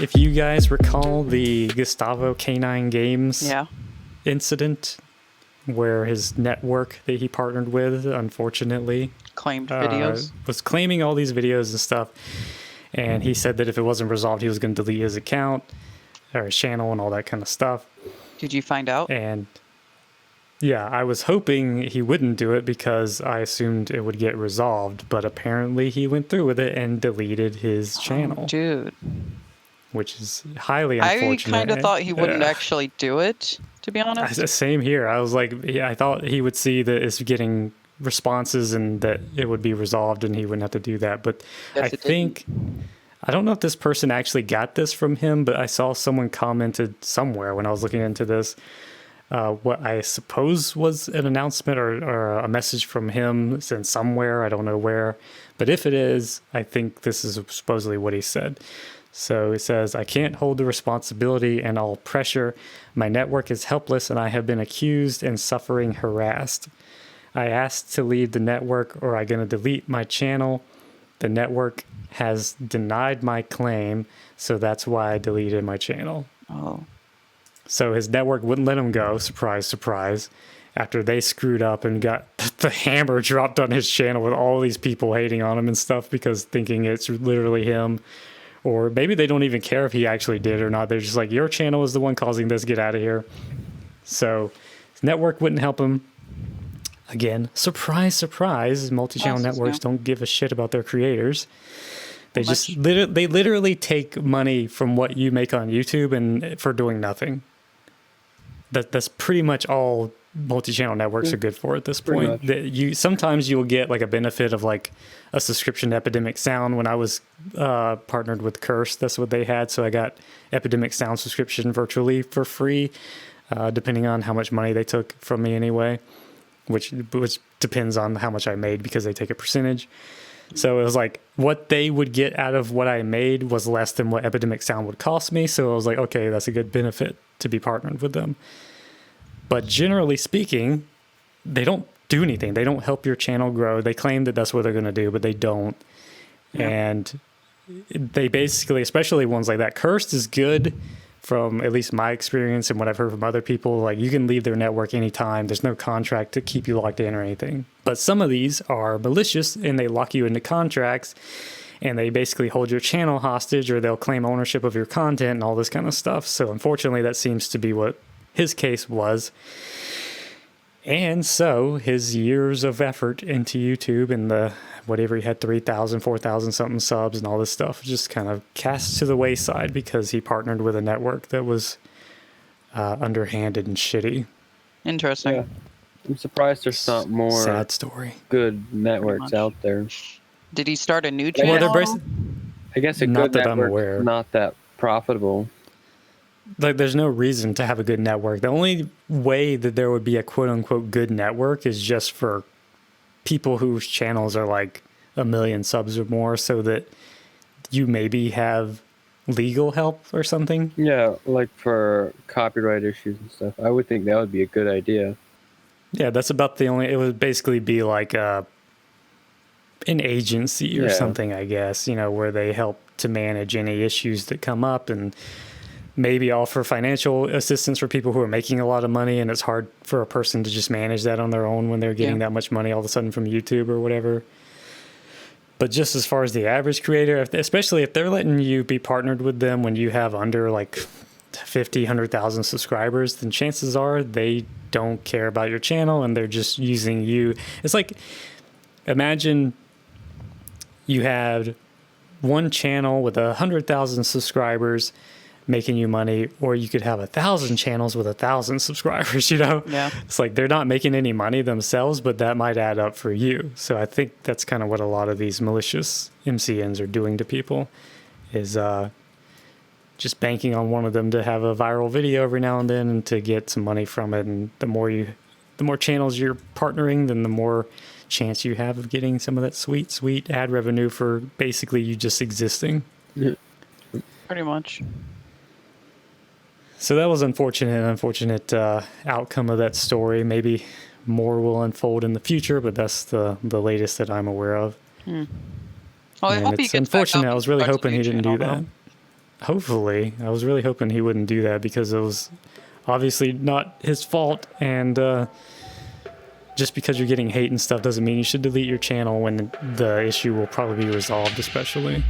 if you guys recall the Gustavo Canine Games incident where his network that he partnered with, unfortunately, claimed videos, was claiming all these videos and stuff. And he said that if it wasn't resolved, he was going to delete his account or his channel and all that kind of stuff. Did you find out? And yeah, I was hoping he wouldn't do it because I assumed it would get resolved, but apparently he went through with it and deleted his channel. Oh, dude. Which is highly unfortunate. I kind of thought he wouldn't actually do it, to be honest. Same here. I was like, I thought he would see that it's getting responses and that it would be resolved and he wouldn't have to do that. But I think, I don't know if this person actually got this from him, but I saw someone commented somewhere when I was looking into this, what I suppose was an announcement or a message from him sent somewhere. I don't know where. But if it is, I think this is supposedly what he said. So it says, I can't hold the responsibility and all pressure. My network is helpless and I have been accused and suffering harassed. I asked to leave the network or I'm going to delete my channel. The network has denied my claim, so that's why I deleted my channel. Oh. So his network wouldn't let him go, surprise, surprise, after they screwed up and got the hammer dropped on his channel with all these people hating on him and stuff because thinking it's literally him. Or maybe they don't even care if he actually did or not. They're just like, your channel is the one causing this, get out of here. So his network wouldn't help him. Again, surprise, surprise, multi-channel networks don't give a shit about their creators. They they literally take money from what you make on YouTube and for doing nothing. That's pretty much all multi-channel networks are good for at this point. Sometimes you'll get like a benefit of like a subscription to Epidemic Sound. When I was partnered with Curse, that's what they had. So I got Epidemic Sound subscription virtually for free, depending on how much money they took from me anyway, which depends on how much I made because they take a percentage. So it was like what they would get out of what I made was less than what Epidemic Sound would cost me. So I was like, okay, that's a good benefit to be partnered with them. But generally speaking, they don't do anything. They don't help your channel grow. They claim that that's what they're going to do, but they don't. Yeah. And they basically, especially ones like that, Cursed is good from at least my experience and what I've heard from other people. Like you can leave their network anytime. There's no contract to keep you locked in or anything. But some of these are malicious and they lock you into contracts and they basically hold your channel hostage or they'll claim ownership of your content and all this kind of stuff. So unfortunately, that seems to be what his case was. And so his years of effort into YouTube and the whatever he had 3,000, 4,000 something subs and all this stuff just kind of cast to the wayside because he partnered with a network that was underhanded and shitty. Interesting. Yeah. I'm surprised there's not more sad story. Good networks out there. Did he start a new channel? Well, I guess a good network not that profitable. Like there's no reason to have a good network. The only way that there would be a quote unquote good network is just for people whose channels are like 1 million subs or more so that you maybe have legal help or something. Yeah, like for copyright issues and stuff. I would think that would be a good idea. Yeah, that's about the only, it would basically be like an agency or something, I guess, you know, where they help to manage any issues that come up and maybe offer financial assistance for people who are making a lot of money and it's hard for a person to just manage that on their own when they're getting that much money all of a sudden from YouTube or whatever. But just as far as the average creator, especially if they're letting you be partnered with them when you have under like 50, 100,000 subscribers, then chances are they don't care about your channel and they're just using you. It's like, imagine you had one channel with 100,000 subscribers making you money, or you could have 1,000 channels with 1,000 subscribers, you know? Yeah. It's like they're not making any money themselves, but that might add up for you. So I think that's kind of what a lot of these malicious MCNs are doing to people is just banking on one of them to have a viral video every now and then and to get some money from it. And the more channels you're partnering, then the more chance you have of getting some of that sweet, sweet ad revenue for basically you just existing. Yeah. Pretty much. So that was unfortunate outcome of that story. Maybe more will unfold in the future, but that's the latest that I'm aware of. Well, I hope he it's gets unfortunate. back up I was really and starts hoping a he new didn't do channel, that. Hopefully. I was really hoping he wouldn't do that because it was obviously not his fault, and just because you're getting hate and stuff doesn't mean you should delete your channel when the issue will probably be resolved, especially.